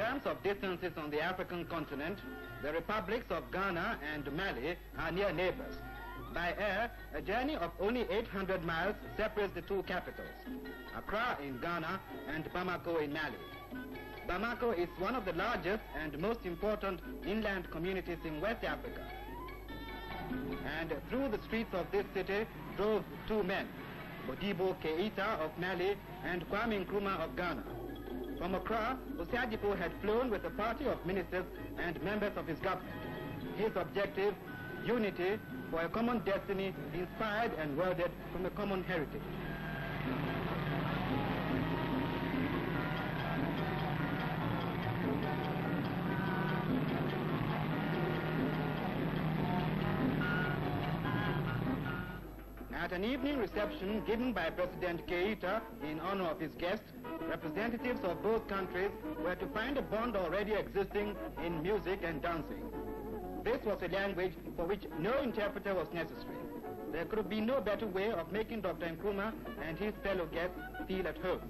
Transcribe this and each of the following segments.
terms of distances on the African continent, the republics of Ghana and Mali are near neighbors. By air, a journey of only 800 miles separates the two capitals, Accra in Ghana and Bamako in Mali. Bamako is one of the largest and most important inland communities in West Africa. And through the streets of this city drove two men, Modibo Keita of Mali and Kwame Nkrumah of Ghana. From Accra, Osiagipo had flown with a party of ministers and members of his government. His objective, unity for a common destiny inspired and worded from a common heritage. At an evening reception given by President Keita in honor of his guests, representatives of both countries were to find a bond already existing in music and dancing. This was a language for which no interpreter was necessary. There could be no better way of making Dr. Nkrumah and his fellow guests feel at home.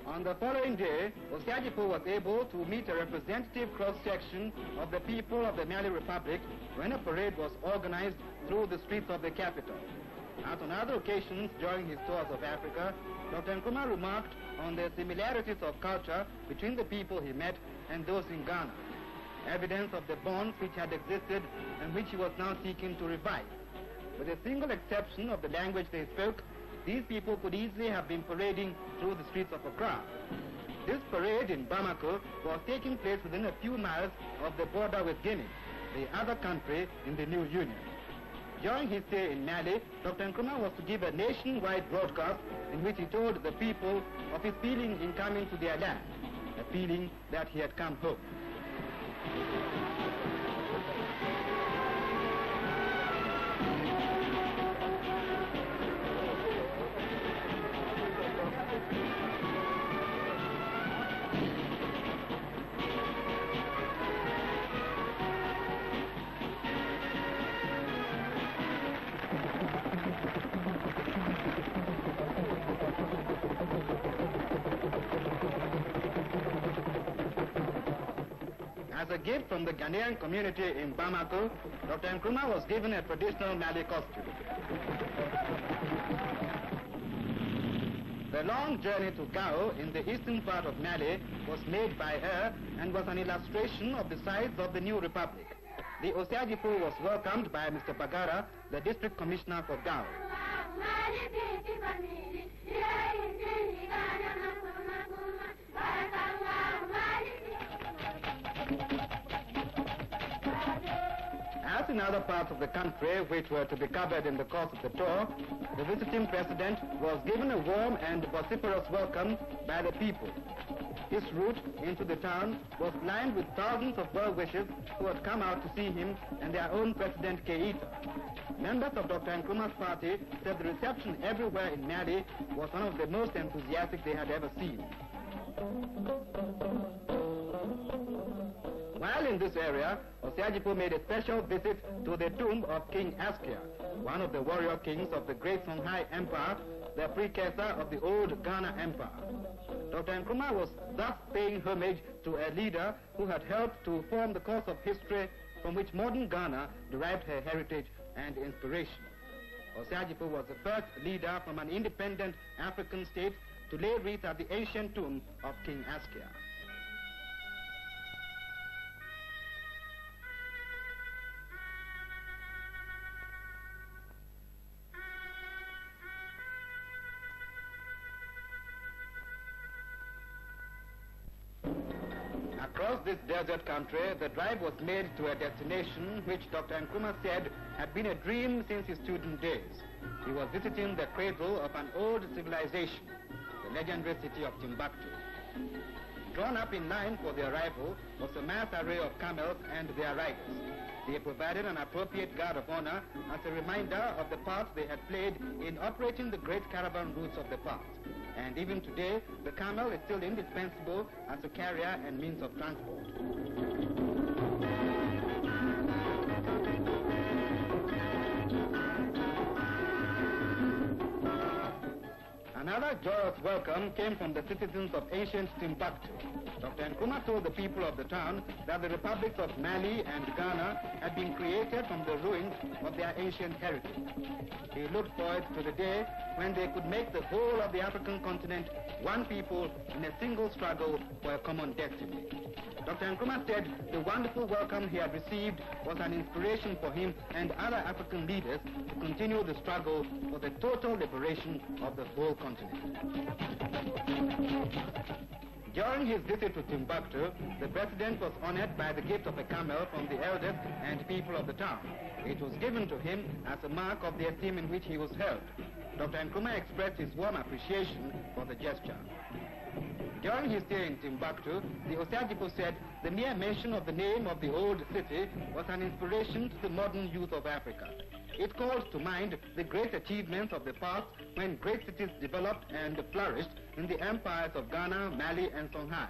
On the following day, Osiagipo was able to meet a representative cross-section of the people of the Mali Republic when a parade was organized through the streets of the capital. As on other occasions during his tours of Africa, Dr. Nkrumah remarked on the similarities of culture between the people he met and those in Ghana, evidence of the bonds which had existed and which he was now seeking to revive. With a single exception of the language they spoke, these people could easily have been parading through the streets of Accra. This parade in Bamako was taking place within a few miles of the border with Guinea, the other country in the new union. During his stay in Mali, Dr. Nkrumah was to give a nationwide broadcast in which he told the people of his feeling in coming to their land, a feeling that he had come home. As a gift from the Ghanaian community in Bamako, Dr. Nkrumah was given a traditional Mali costume. The long journey to Gao in the eastern part of Mali was made by air and was an illustration of the size of the new republic. The Osiagipo was welcomed by Mr. Bagara, the district commissioner for Gao. As in other parts of the country which were to be covered in the course of the tour, the visiting president was given a warm and vociferous welcome by the people. His route into the town was lined with thousands of well-wishers who had come out to see him and their own President Keita. Members of Dr. Nkrumah's party said the reception everywhere in Mali was one of the most enthusiastic they had ever seen. While in this area, Osiagipo made a special visit to the tomb of King Askia, one of the warrior kings of the great Songhai Empire, the precursor of the old Ghana Empire. Dr. Nkrumah was thus paying homage to a leader who had helped to form the course of history from which modern Ghana derived her heritage and inspiration. Osiagipo was the first leader from an independent African state to lay wreath at the ancient tomb of King Askia. Across this desert country, the drive was made to a destination which Dr. Nkrumah said had been a dream since his student days. He was visiting the cradle of an old civilization, the legendary city of Timbuktu. Drawn up in line for the arrival was a mass array of camels and their riders. They provided an appropriate guard of honor as a reminder of the part they had played in operating the great caravan routes of the past. And even today, the camel is still indispensable as a carrier and means of transport. Another joyous welcome came from the citizens of ancient Timbuktu. Dr. Nkrumah told the people of the town that the republics of Mali and Ghana had been created from the ruins of their ancient heritage. He looked forward to the day when they could make the whole of the African continent one people in a single struggle for a common destiny. Dr. Nkrumah said the wonderful welcome he had received was an inspiration for him and other African leaders to continue the struggle for the total liberation of the whole continent. During his visit to Timbuktu, the president was honored by the gift of a camel from the elders and people of the town. It was given to him as a mark of the esteem in which he was held. Dr. Nkrumah expressed his warm appreciation for the gesture. During his stay in Timbuktu, the Osagyefo said the mere mention of the name of the old city was an inspiration to the modern youth of Africa. It calls to mind the great achievements of the past when great cities developed and flourished in the empires of Ghana, Mali, and Songhai.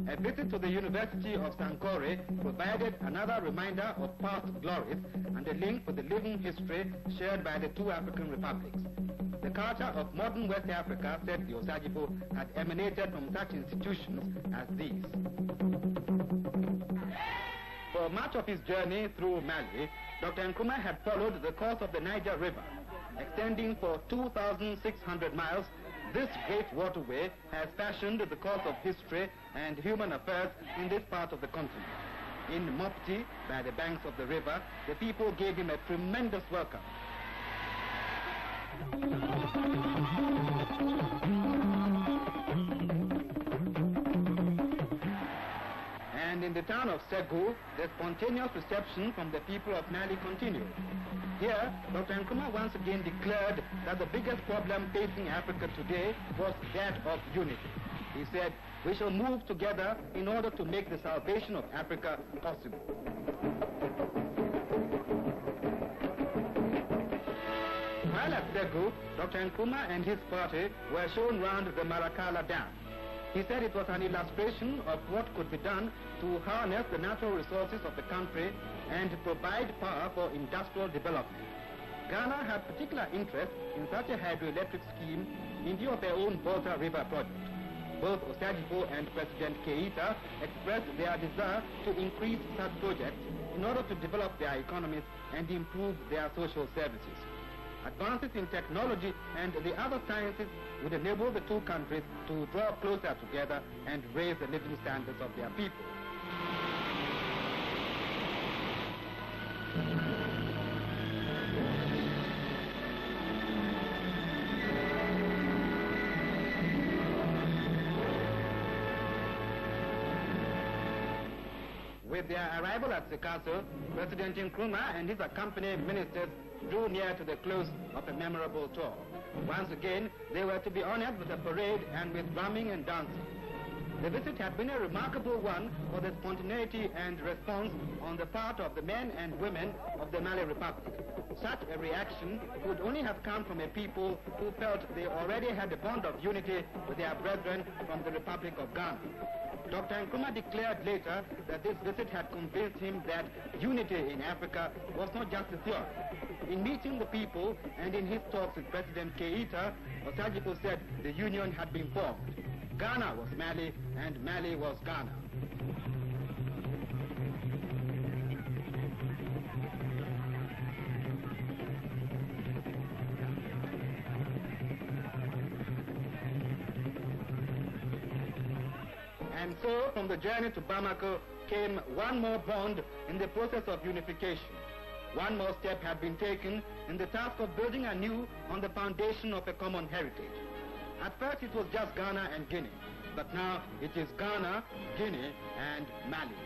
A visit to the University of Sankore provided another reminder of past glories and a link with the living history shared by the two African republics. The culture of modern West Africa, said the Osagyefo, had emanated from such institutions as these. For much of his journey through Mali, Dr. Nkrumah had followed the course of the Niger River. Extending for 2,600 miles, this great waterway has fashioned the course of history and human affairs in this part of the continent. In Mopti, by the banks of the river, the people gave him a tremendous welcome. And in the town of Segu, the spontaneous reception from the people of Mali continued. Here, Dr. Nkrumah once again declared that the biggest problem facing Africa today was that of unity. He said, "We shall move together in order to make the salvation of Africa possible." While at Segu, Dr. Nkrumah and his party were shown round the Marakala Dam. He said it was an illustration of what could be done to harness the natural resources of the country and provide power for industrial development. Ghana had particular interest in such a hydroelectric scheme in view of their own Volta River project. Both Osagyefo and President Keita expressed their desire to increase such projects in order to develop their economies and improve their social services. Advances in technology and the other sciences would enable the two countries to draw closer together and raise the living standards of their people. With their arrival at the castle, President Nkrumah and his accompanying ministers drew near to the close of a memorable tour. Once again, they were to be honored with a parade and with drumming and dancing. The visit had been a remarkable one for the spontaneity and response on the part of the men and women of the Mali Republic. Such a reaction could only have come from a people who felt they already had a bond of unity with their brethren from the Republic of Ghana. Dr. Nkrumah declared later that this visit had convinced him that unity in Africa was not just a theory. In meeting the people and in his talks with President Keita, Osagyefo said the union had been formed. Ghana was Mali and Mali was Ghana. And so, from the journey to Bamako came one more bond in the process of unification. One more step had been taken in the task of building anew on the foundation of a common heritage. At first it was just Ghana and Guinea, but now it is Ghana, Guinea, and Mali.